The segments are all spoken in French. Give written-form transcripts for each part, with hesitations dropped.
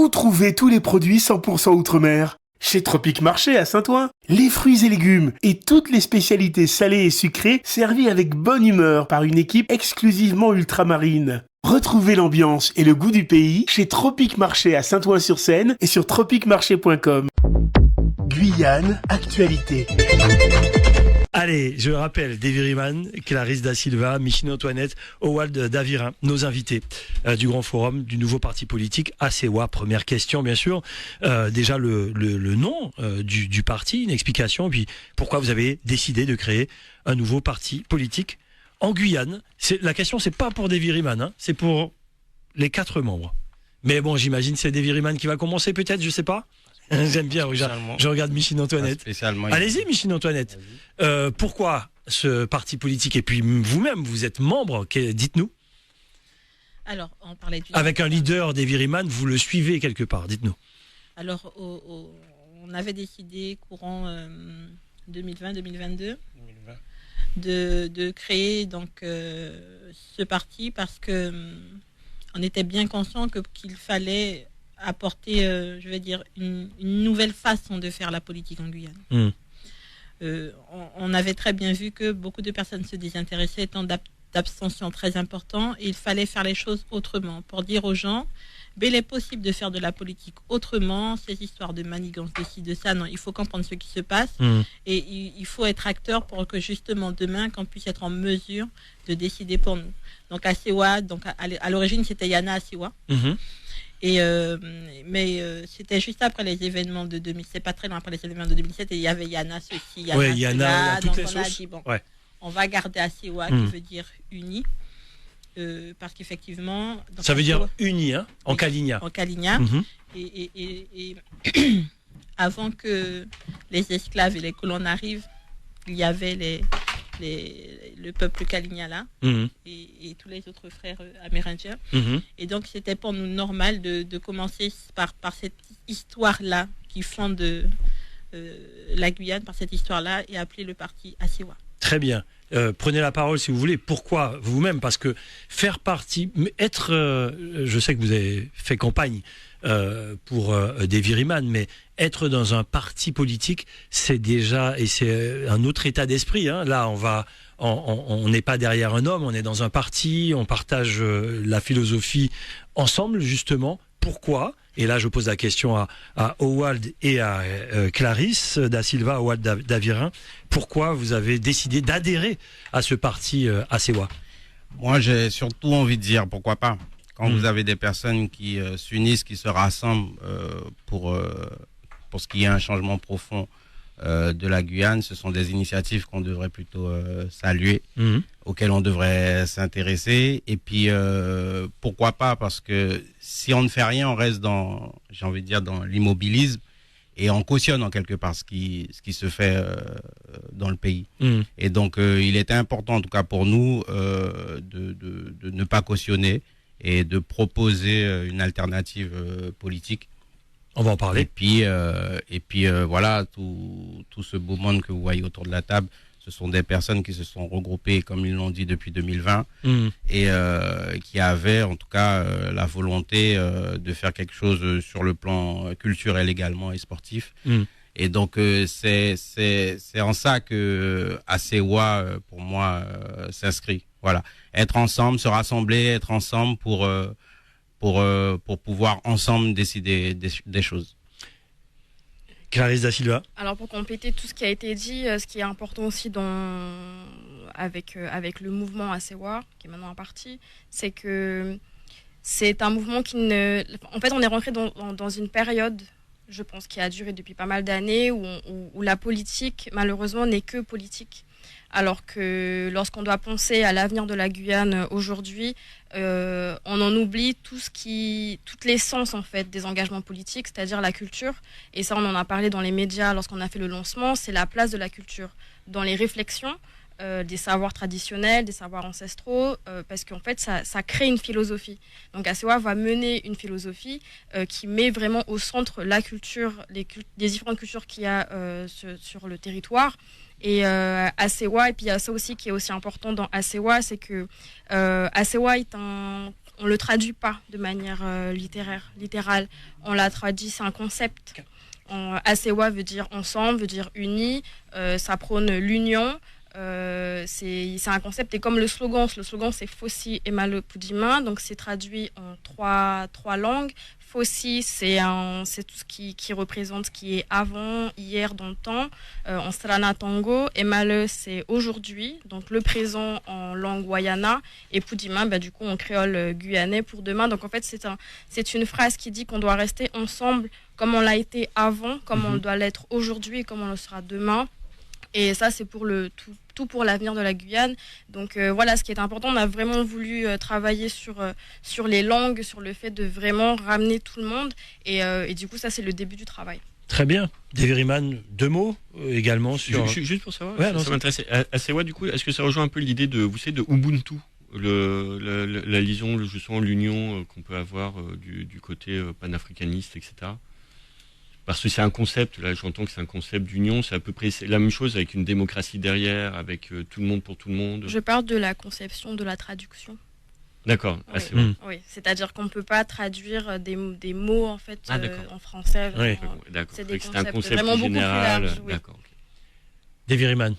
Où trouver tous les produits 100% Outre-mer ? Chez Tropique Marché à Saint-Ouen, les fruits et légumes et toutes les spécialités salées et sucrées servies avec bonne humeur par une équipe exclusivement ultramarine. Retrouvez l'ambiance et le goût du pays chez Tropique Marché à Saint-Ouen-sur-Seine et sur tropiquemarché.com. Guyane, actualité. Allez, je rappelle, Davy Riemann, Clarisse Da Silva, Micheline Antoinette, Howald Davirin, nos invités du Grand Forum du nouveau parti politique ACEWA. Première question, bien sûr. Déjà, le nom du parti, une explication, puis pourquoi vous avez décidé de créer un nouveau parti politique en Guyane. La question, c'est pas pour Davy Riemann, hein, c'est pour les 4 membres. Mais bon, j'imagine que c'est Davy Riemann qui va commencer peut-être, je sais pas. J'aime bien, je regarde Micheline Antoinette. Allez-y, Micheline Antoinette. Pourquoi ce parti politique? Et puis vous-même, vous êtes membre, dites-nous. Alors, on parlait avec un leader, Davy Riemann, vous le suivez quelque part, dites-nous. Alors, on avait décidé courant 2020-2022 de créer donc ce parti parce que on était bien conscient qu'il fallait apporter, je vais dire, une nouvelle façon de faire la politique en Guyane. On avait très bien vu que beaucoup de personnes se désintéressaient, étant d'abstention très important, et il fallait faire les choses autrement, pour dire aux gens, il est possible de faire de la politique autrement, ces histoires de manigance, de ci, de ça, non, il faut comprendre ce qui se passe, et il faut être acteur pour que justement demain, qu'on puisse être en mesure de décider pour nous. Donc ACEWA, donc à l'origine c'était Yana ACEWA, mais c'était juste après les événements de 2000, c'est pas très loin après les événements de 2007, et il y avait Yana ceci, Yana cela, donc on a dit bon, on va garder ACEWA qui veut dire uni, parce qu'effectivement ça veut dire uni, hein, en Kaligna. En Kaligna, et avant que les esclaves et les colons arrivent, il y avait le peuple Kaligna là, et tous les autres frères amérindiens. Et donc, c'était pour nous normal de commencer par cette histoire-là qui fonde la Guyane, par cette histoire-là, et appeler le parti ACEWA. Très bien. Prenez la parole si vous voulez. Pourquoi vous-même? Parce que faire partie, je sais que vous avez fait campagne pour Davy Riemann, mais être dans un parti politique, c'est déjà, et c'est un autre état d'esprit, hein. Là, on n'est pas derrière un homme, on est dans un parti, on partage la philosophie ensemble, justement. Pourquoi? Et là, je pose la question à Howald et à Clarisse Da Silva, Howald Davirin. Pourquoi vous avez décidé d'adhérer à ce parti ACEWA? Moi, j'ai surtout envie de dire pourquoi pas. Quand vous avez des personnes qui s'unissent, qui se rassemblent pour ce qui est un changement profond de la Guyane, ce sont des initiatives qu'on devrait plutôt saluer, auxquelles on devrait s'intéresser. Et puis, pourquoi pas? Parce que si on ne fait rien, on reste dans l'immobilisme, et on cautionne en quelque part ce qui se fait dans le pays. Et donc, il était important, en tout cas pour nous, de ne pas cautionner et de proposer une alternative politique. On va en parler. Et puis voilà, tout ce beau monde que vous voyez autour de la table, ce sont des personnes qui se sont regroupées, comme ils l'ont dit, depuis 2020, et qui avaient en tout cas la volonté de faire quelque chose sur le plan culturel également et sportif. Et donc c'est en ça que ACEWA, pour moi, s'inscrit. Voilà, être ensemble, se rassembler, être ensemble pour pouvoir ensemble décider des choses. Clarisse Da Silva. Alors, pour compléter tout ce qui a été dit, ce qui est important aussi avec le mouvement ACEWA, qui est maintenant un parti, c'est que c'est un mouvement en fait, on est rentré dans une période, je pense, qui a duré depuis pas mal d'années, où la politique, malheureusement, n'est que politique. Alors que lorsqu'on doit penser à l'avenir de la Guyane aujourd'hui, on en oublie toute l'essence en fait des engagements politiques, c'est-à-dire la culture. Et ça, on en a parlé dans les médias lorsqu'on a fait le lancement, c'est la place de la culture dans les réflexions, des savoirs traditionnels, des savoirs ancestraux, parce qu'en fait, ça crée une philosophie. Donc ACEWA va mener une philosophie qui met vraiment au centre la culture, les différentes cultures qu'il y a sur le territoire. Et ACEWA, et puis il y a ça aussi qui est aussi important dans ACEWA, c'est que ACEWA on le traduit pas de manière littérale. On l'a traduit, c'est un concept. Asewa veut dire ensemble, veut dire uni. Ça prône l'union. C'est un concept, et comme le slogan c'est Fossi et Malo Poudima, donc c'est traduit en trois langues. Fossi, c'est tout ce qui représente ce qui est avant, hier, dans le temps, en Strana Tango. Et Malo, c'est aujourd'hui, donc le présent en langue wayana. Et Poudima, du coup en créole guyanais pour demain. Donc en fait c'est une phrase qui dit qu'on doit rester ensemble comme on l'a été avant, comme on doit l'être aujourd'hui et comme on le sera demain. Et ça, c'est pour tout pour l'avenir de la Guyane. Donc voilà, ce qui est important, on a vraiment voulu travailler sur les langues, sur le fait de vraiment ramener tout le monde. Et du coup, ça, c'est le début du travail. Très bien. Deviriman, 2 mots également sur... Juste pour savoir, ouais, ça m'intéressait. Asewa, du coup, est-ce que ça rejoint un peu l'idée de Ubuntu, la liaison, justement, l'union qu'on peut avoir du côté panafricaniste, etc. Parce que c'est un concept, là j'entends que c'est un concept d'union, c'est à peu près la même chose avec une démocratie derrière, avec tout le monde pour tout le monde. Je parle de la conception de la traduction. D'accord, oui. C'est bon. Oui, c'est-à-dire qu'on ne peut pas traduire des mots en fait en français. Oui. D'accord. C'est des c'est un concept vraiment beaucoup général. plus large. Oui. D'accord. Deviriman.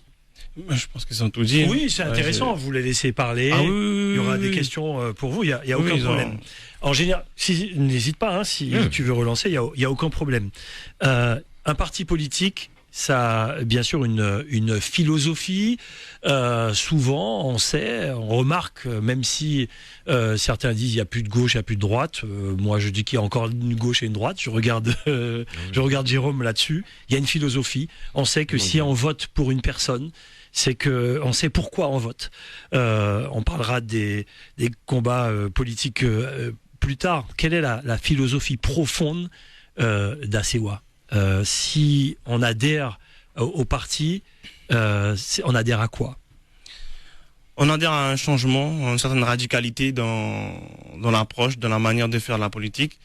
Je pense qu'ils ont tout dit. Oui, c'est intéressant, vous les laissez parler. Il y aura des questions pour vous, il n'y a aucun problème. En général, n'hésite pas, si tu veux relancer, il n'y a aucun problème. Un parti politique, ça a bien sûr une philosophie. Souvent, on remarque, même si certains disent il n'y a plus de gauche, il n'y a plus de droite. Moi, je dis qu'il y a encore une gauche et une droite. Je regarde Jérôme là-dessus. Il y a une philosophie. On sait que si on vote pour une personne, c'est que on sait pourquoi on vote. On parlera des combats politiques plus tard. Quelle est la philosophie profonde d'Asewa? Si on adhère au parti, on adhère à quoi? On adhère à un changement, une certaine radicalité dans l'approche, dans la manière de faire la politique.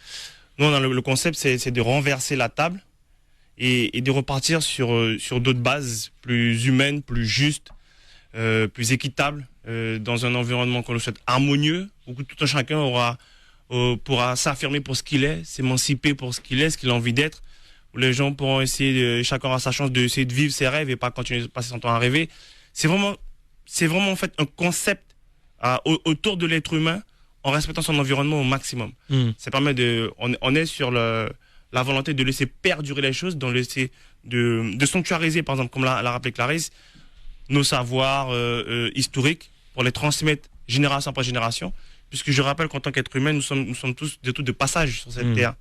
Nous, le concept, c'est de renverser la table et de repartir sur d'autres bases plus humaines, plus justes, plus équitables, dans un environnement qu'on le souhaite harmonieux, où tout un chacun pourra s'affirmer pour ce qu'il est, s'émanciper pour ce qu'il est, ce qu'il a envie d'être, où les gens pourront essayer, chacun aura sa chance d'essayer de vivre ses rêves et pas continuer de passer son temps à rêver. C'est vraiment en fait un concept autour de l'être humain en respectant son environnement au maximum. Ça permet on est sur la volonté de laisser perdurer les choses, de sanctuariser, par exemple, comme l'a rappelé Clarisse, nos savoirs historiques pour les transmettre génération après génération. Puisque je rappelle qu'en tant qu'être humain, nous sommes tous de passage sur cette terre.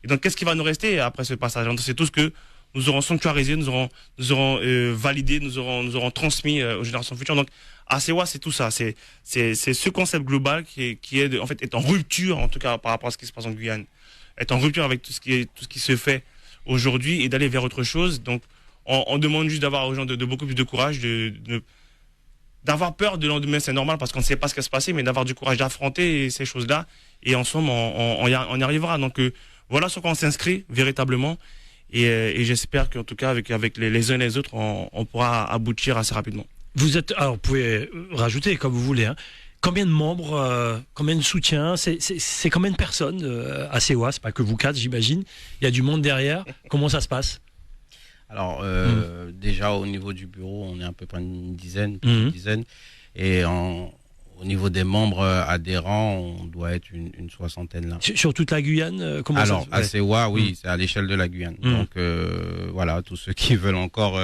Et donc, qu'est-ce qui va nous rester après ce passage? C'est tout ce que nous aurons sanctuarisé, nous aurons validé, nous aurons transmis aux générations futures. Donc, Asewa, c'est tout ça. C'est ce concept global qui est en fait est en rupture, en tout cas par rapport à ce qui se passe en Guyane, est en rupture avec tout ce qui se fait aujourd'hui et d'aller vers autre chose. Donc, on demande juste d'avoir aux gens de beaucoup plus de courage, d'avoir peur de lendemain, c'est normal parce qu'on ne sait pas ce qui va se passer, mais d'avoir du courage d'affronter ces choses-là. Et en somme, on y arrivera. Donc, voilà sur quoi on s'inscrit véritablement. Et j'espère qu'en tout cas, avec les uns et les autres, on pourra aboutir assez rapidement. Alors, vous pouvez rajouter comme vous voulez. Combien de membres, combien de soutiens? C'est combien de personnes à Asewa? C'est pas que vous 4, j'imagine. Il y a du monde derrière. Comment ça se passe? Alors, déjà, au niveau du bureau, on est à peu près une dizaine. Et au niveau des membres adhérents, on doit être une soixantaine là. Sur toute la Guyane, comment alors, ça se passe? Asewa, oui, c'est à l'échelle de la Guyane. Donc, voilà, tous ceux qui veulent encore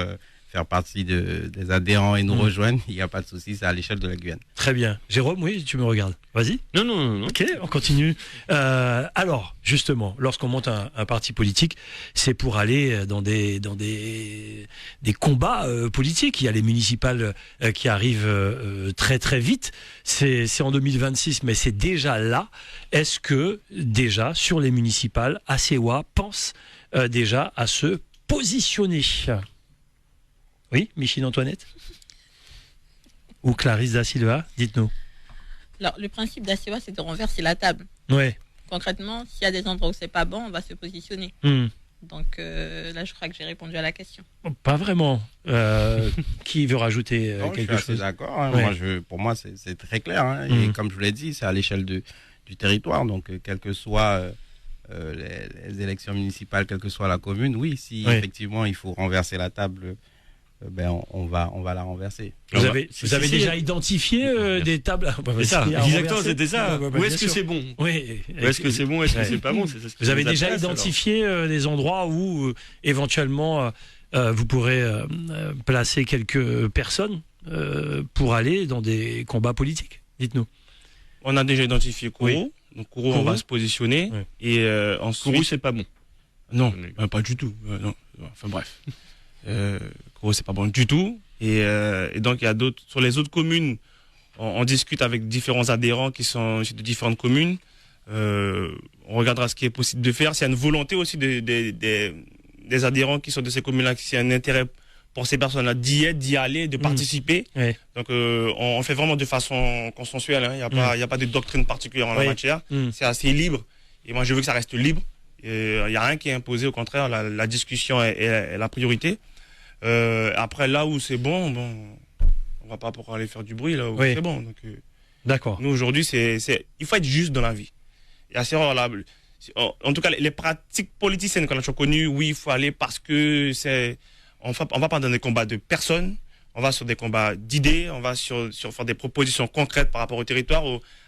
faire partie des adhérents et nous rejoindre, il n'y a pas de souci, c'est à l'échelle de la Guyane. Très bien. Jérôme, oui, tu me regardes. Vas-y. Non. Ok, on continue. Alors, justement, lorsqu'on monte un parti politique, c'est pour aller dans des combats politiques. Il y a les municipales qui arrivent très très vite. C'est en 2026, mais c'est déjà là. Est-ce que déjà sur les municipales, Asewa pense déjà à se positionner? Oui, Micheline Antoinette ou Clarisse da Silva, dites-nous. Alors, le principe d'Asewa, c'est de renverser la table. Ouais. Concrètement, s'il y a des endroits où c'est pas bon, on va se positionner. Donc là, je crois que j'ai répondu à la question. Pas vraiment. Qui veut rajouter quelque chose? Je suis d'accord. Ouais. Pour moi, c'est très clair. Et comme je vous l'ai dit, c'est à l'échelle du du territoire. Donc, quelles que soient les élections municipales, quelle que soit la commune, oui, si effectivement il faut renverser la table, on va la renverser. Vous avez déjà identifié des tables c'est ça, exactement, c'était ça. Où est-ce que c'est bon? Oui. Où est-ce que c'est bon? Est-ce que c'est pas bon? Vous avez déjà identifié des endroits où éventuellement vous pourrez placer quelques personnes pour aller dans des combats politiques? Dites-nous. On a déjà identifié Kourou. Oui. Donc Kourou, on va se positionner. Oui. Et ensuite... Kourou, c'est pas bon. Non, pas du tout. Non. Enfin bref. Kourou, c'est pas bon du tout. Et donc, il y a d'autres... Sur les autres communes, on discute avec différents adhérents qui sont de différentes communes. On regardera ce qui est possible de faire. S'il y a une volonté aussi des adhérents qui sont de ces communes-là, s'il y a un intérêt pour ces personnes-là d'y aller, de participer. Oui. Donc, on fait vraiment de façon consensuelle. Hein. Il n'y a pas de doctrine particulière en la matière. C'est assez libre. Et moi, je veux que ça reste libre. Il n'y a rien qui est imposé. Au contraire, la discussion est la priorité. Après, là où c'est bon, on va pas pour aller faire du bruit là où c'est bon. Donc, d'accord. Nous, aujourd'hui, il faut être juste dans la vie. Et assez rare, là, en tout cas, les pratiques politiciennes qu'on a toujours connues, oui, il faut aller parce que on va pas dans des combats de personnes, on va sur des combats d'idées, on va sur faire des propositions concrètes par rapport au territoire,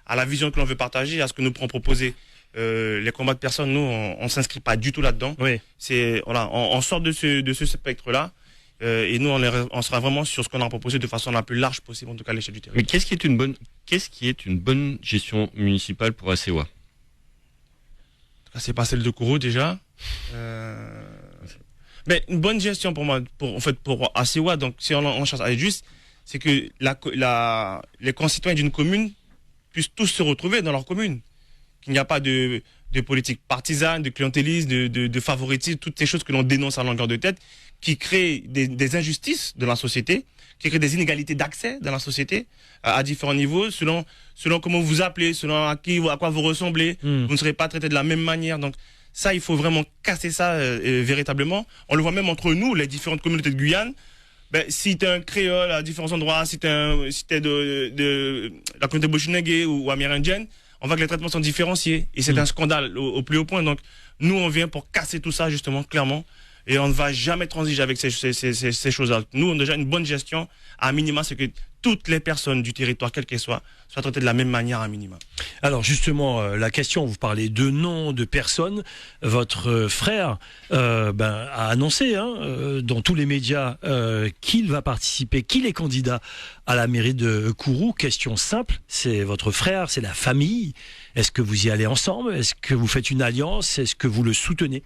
à la vision que l'on veut partager, à ce que nous pourrons proposer. Les combats de personnes, nous, on s'inscrit pas du tout là-dedans. Oui. On sort de ce spectre-là, et nous, on sera vraiment sur ce qu'on a proposé de façon la plus large possible, en tout cas à l'échelle du territoire. Mais qu'est-ce qui est une bonne gestion municipale pour ACEWA? C'est pas celle de Kourou déjà. Mais une bonne gestion pour moi, pour ACEWA, donc si on cherche à être juste, c'est que les concitoyens d'une commune puissent tous se retrouver dans leur commune. Qu'il n'y a pas de politique partisane, de clientélisme, de favoritisme, toutes ces choses que l'on dénonce à longueur de tête, qui créent des injustices dans la société, qui créent des inégalités d'accès dans la société, à différents niveaux, selon comment vous appelez, selon à quoi vous ressemblez, vous ne serez pas traité de la même manière. Donc, ça, il faut vraiment casser ça véritablement. On le voit même entre nous, les différentes communautés de Guyane. Si t'es un créole à différents endroits, si t'es de la communauté boshinengue ou amérindienne, on voit que les traitements sont différenciés. Et c'est un scandale au plus haut point. Donc, nous, on vient pour casser tout ça, justement, clairement. Et on ne va jamais transiger avec ces choses-là. Nous, on a déjà une bonne gestion. À minima, c'est que toutes les personnes du territoire, quelles qu'elles soient traitées de la même manière à minima. Alors justement, la question, vous parlez de noms, de personnes. Votre frère a annoncé dans tous les médias qu'il va participer, qu'il est candidat à la mairie de Kourou. Question simple, c'est votre frère, c'est la famille. Est-ce que vous y allez ensemble? Est-ce que vous faites une alliance? Est-ce que vous le soutenez?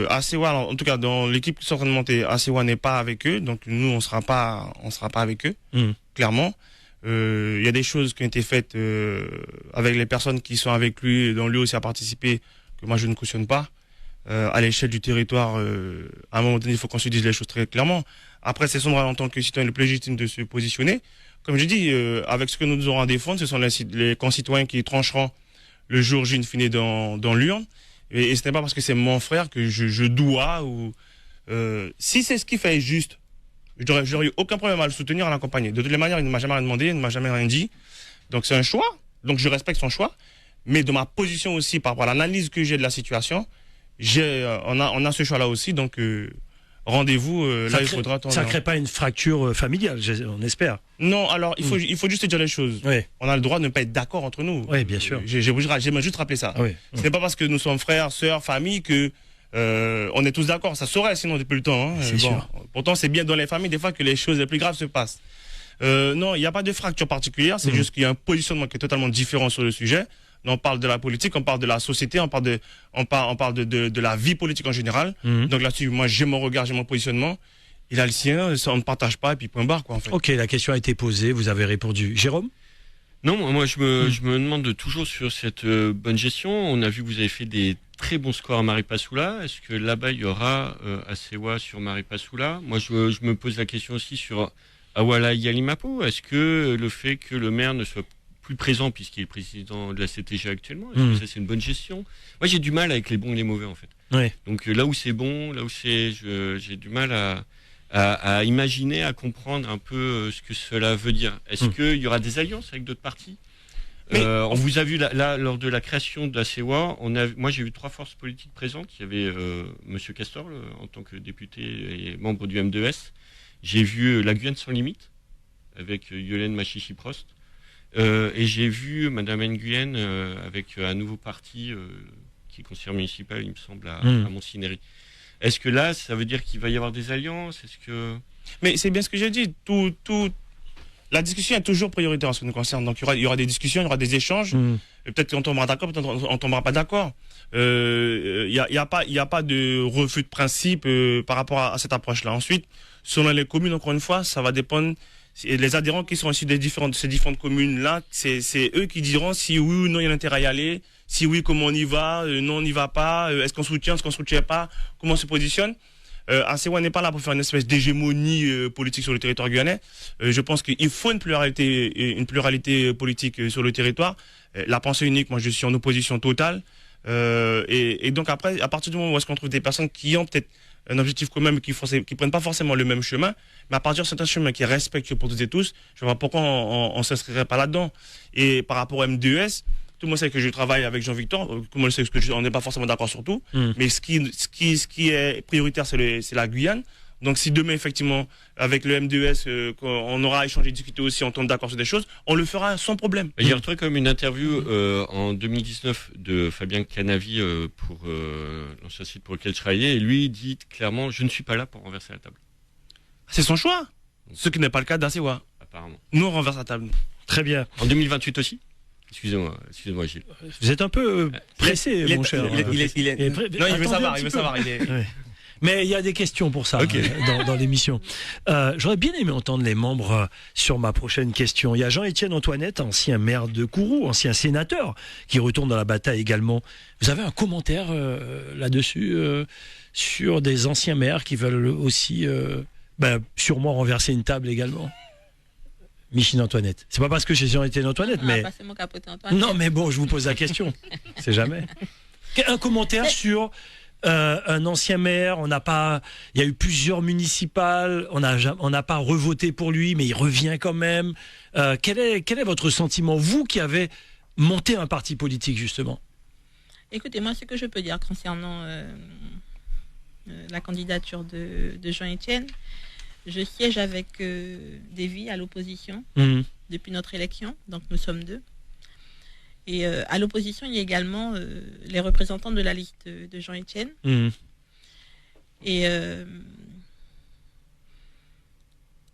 ACEWA, en tout cas dans l'équipe qui sont en train de monter, ACEWA n'est pas avec eux, donc nous on sera pas avec eux, clairement. Il y a des choses qui ont été faites avec les personnes qui sont avec lui, dont lui aussi a participé, que moi je ne cautionne pas. À l'échelle du territoire, à un moment donné, il faut qu'on se dise les choses très clairement. Après, c'est son droit en tant que citoyen le plus légitime de se positionner. Comme je dis, avec ce que nous aurons à défendre, ce sont les concitoyens qui trancheront le jour J in fine dans l'urne. Et ce n'est pas parce que c'est mon frère que je dois ou si c'est ce qui fait juste, j'aurais eu aucun problème à le soutenir, à l'accompagner. De toutes les manières, il ne m'a jamais rien demandé, il ne m'a jamais rien dit. Donc c'est un choix. Donc je respecte son choix. Mais de ma position aussi, par rapport à l'analyse que j'ai de la situation, on a ce choix-là aussi. Donc rendez-vous, là il faudra attendre. Ça ne crée pas une fracture familiale, on espère. Non, alors il faut juste dire les choses. Oui. On a le droit de ne pas être d'accord entre nous. Oui, bien sûr. J'aimerais juste rappeler ça. Oui. Ce n'est pas parce que nous sommes frères, sœurs, famille que on est tous d'accord. Ça saurait sinon depuis le temps. C'est sûr. Pourtant, c'est bien dans les familles des fois que les choses les plus graves se passent. Non, il n'y a pas de fracture particulière. C'est juste qu'il y a un positionnement qui est totalement différent sur le sujet. On parle de la politique, on parle de la société, on parle de la vie politique en général. Donc là-dessus, moi, j'ai mon regard, j'ai mon positionnement. Il a le sien, ça, on ne partage pas, et puis point barre, quoi, en fait. Ok, la question a été posée, vous avez répondu. Jérôme? Non, moi, je me demande toujours sur cette bonne gestion. On a vu que vous avez fait des très bons scores à Maripasoula. Est-ce que là-bas, il y aura ACEWA sur Maripasoula? Moi, je me pose la question aussi sur Awala Yalimapo. Est-ce que le fait que le maire ne soit plus présent, puisqu'il est le président de la CTG actuellement, est-ce que ça, c'est une bonne gestion? Moi, j'ai du mal avec les bons et les mauvais, en fait. Oui. Donc, là où c'est bon, là où j'ai du mal à imaginer, à comprendre un peu ce que cela veut dire. Est-ce qu'il y aura des alliances avec d'autres partis? On vous a vu là lors de la création de la CEWA. Moi, j'ai vu 3 forces politiques présentes. Il y avait Monsieur Castor en tant que député et membre du M2S. J'ai vu la Guyane sans limite avec Yolène Machichi-Prost. Et j'ai vu Madame Nguyen avec un nouveau parti qui est conseiller municipal, il me semble, à Montsinéry. Est-ce que là, ça veut dire qu'il va y avoir des alliances? Mais c'est bien ce que j'ai dit. La discussion est toujours prioritaire en ce qui nous concerne. Donc il y aura des discussions, il y aura des échanges. Peut-être qu'on tombera d'accord, peut-être qu'on tombera pas d'accord. Il y a pas de refus de principe par rapport à cette approche-là. Ensuite, selon les communes, encore une fois, ça va dépendre. Les adhérents qui sont issus de ces différentes communes-là, c'est eux qui diront si oui ou non il y a intérêt à y aller, si oui, comment on y va, non, on n'y va pas, est-ce qu'on soutient, est-ce qu'on soutient pas, comment on se positionne. ACEWA n'est pas là pour faire une espèce d'hégémonie politique sur le territoire guyanais. Je pense qu'il faut une pluralité politique sur le territoire. La pensée unique, moi je suis en opposition totale. Et donc après, à partir du moment où est-ce qu'on trouve des personnes qui ont peut-être un objectif commun, mais qui prennent pas forcément le même chemin, mais à partir de certains chemins qui respectent pour toutes et tous, je vois pas pourquoi on s'inscrirait pas là-dedans. Et par rapport au M2S, tout le monde sait que je travaille avec Jean-Victor, tout le monde sait qu'on n'est pas forcément d'accord sur tout, mais ce qui est prioritaire, c'est la Guyane. Donc si demain, effectivement, avec le M2S, on aura échangé, discuté aussi, on tombe d'accord sur des choses, on le fera sans problème. Il y a retrouvé comme une interview en 2019 de Fabien Canavi pour l'ancien site pour lequel je travaillais, et lui dit clairement, je ne suis pas là pour renverser la table. C'est son choix, ce qui n'est pas le cas d'ACEWA. Apparemment. Nous, on renverse la table. Très bien. En 2028 aussi? Excusez-moi, Gilles. Vous êtes un peu pressé, mon cher. Non, il veut savoir. Mais il y a des questions pour ça dans l'émission. J'aurais bien aimé entendre les membres sur ma prochaine question. Il y a Jean-Étienne Antoinette, ancien maire de Kourou, ancien sénateur, qui retourne dans la bataille également. Vous avez un commentaire là-dessus sur des anciens maires qui veulent aussi sûrement renverser une table également? Micheline Antoinette. C'est pas parce que j'ai Jean-Étienne Antoinette, mais... Mon capote, Antoinette. Non, mais bon, je vous pose la question. C'est jamais. Un commentaire sur... un ancien maire, il y a eu plusieurs municipales, on n'a pas revoté pour lui, mais il revient quand même. Quel est votre sentiment, vous qui avez monté un parti politique justement? Écoutez, moi, ce que je peux dire concernant la candidature de Jean-Étienne, je siège avec Davy à l'opposition depuis notre élection, donc nous sommes 2. Et à l'opposition, il y a également les représentants de la liste de Jean-Étienne. Et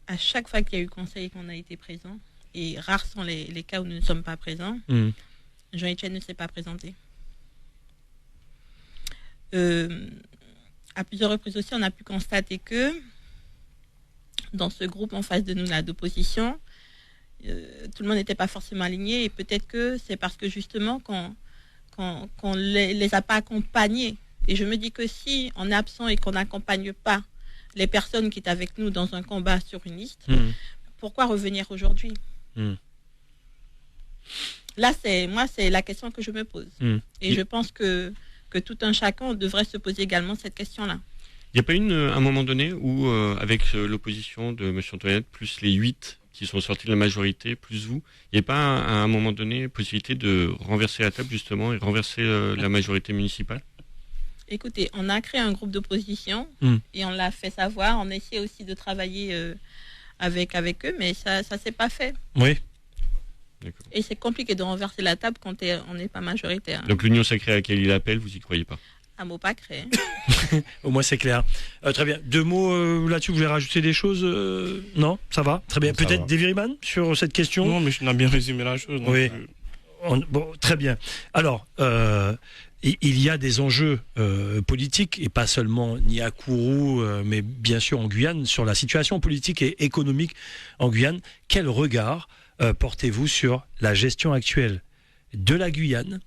à chaque fois qu'il y a eu conseil qu'on a été présent, et rares sont les cas où nous ne sommes pas présents, Jean-Étienne ne s'est pas présenté. À plusieurs reprises aussi, on a pu constater que dans ce groupe en face de nous, là, d'opposition, tout le monde n'était pas forcément aligné, et peut-être que c'est parce que justement qu'on les a pas accompagnés. Et je me dis que si on est absent et qu'on n'accompagne pas les personnes qui étaient avec nous dans un combat sur une liste, pourquoi revenir aujourd'hui? Là, c'est la question que je me pose. Et je pense que tout un chacun devrait se poser également cette question-là. Il n'y a pas eu un moment donné où, avec l'opposition de M. Antoinette, plus les 8 qui sont sortis de la majorité, plus vous, il n'y a pas à un moment donné possibilité de renverser la table justement et renverser la majorité municipale? Écoutez, on a créé un groupe d'opposition et on l'a fait savoir. On a essayé aussi de travailler avec eux, mais ça ne s'est pas fait. Oui. D'accord. Et c'est compliqué de renverser la table quand on n'est pas majoritaire. Donc l'union sacrée à laquelle il appelle, vous n'y croyez pas? Un mot pas créé. Au moins c'est clair. Très bien. 2 mots là-dessus, vous voulez rajouter des choses? Non, ça va. Très bien. Peut-être Davy Riman sur cette question? Non, mais je n'ai bien résumé la chose. Oui. Bon, très bien. Alors, il y a des enjeux politiques, et pas seulement ni à Kourou, mais bien sûr en Guyane, sur la situation politique et économique en Guyane. Quel regard portez-vous sur la gestion actuelle de la Guyane,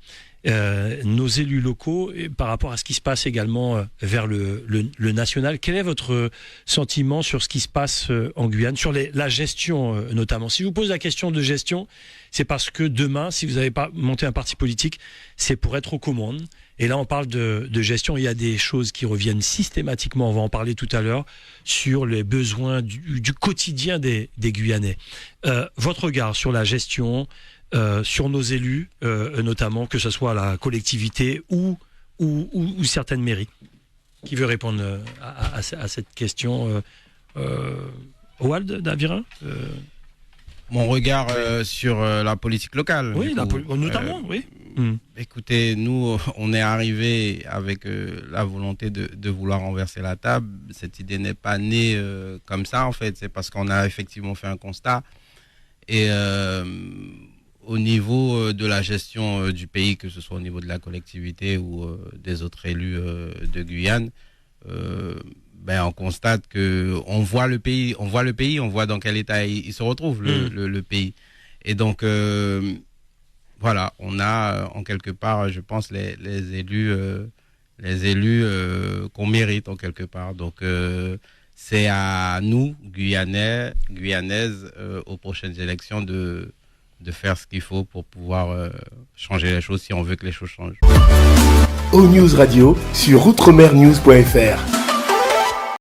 nos élus locaux, et par rapport à ce qui se passe également vers le national? Quel est votre sentiment sur ce qui se passe en Guyane, sur la gestion notamment? Si je vous pose la question de gestion, c'est parce que demain, si vous n'avez pas monté un parti politique, c'est pour être aux commandes. Et là, on parle de gestion. Il y a des choses qui reviennent systématiquement, on va en parler tout à l'heure, sur les besoins du quotidien des Guyanais. Votre regard sur la gestion, sur nos élus, notamment que ce soit la collectivité ou certaines mairies. Qui veut répondre à cette question Wald d'Avirin Mon regard sur la politique locale. Oui, notamment, oui. Écoutez, nous, on est arrivé avec la volonté de vouloir renverser la table. Cette idée n'est pas née comme ça, en fait. C'est parce qu'on a effectivement fait un constat. Et au niveau de la gestion du pays, que ce soit au niveau de la collectivité ou des autres élus de Guyane, on constate que on voit le pays, on voit dans quel état il se retrouve le pays. Et donc voilà, on a en quelque part, je pense, les élus qu'on mérite en quelque part. Donc c'est à nous, Guyanaises, aux prochaines élections de faire ce qu'il faut pour pouvoir changer les choses si on veut que les choses changent. O-News Radio sur outremernews.fr.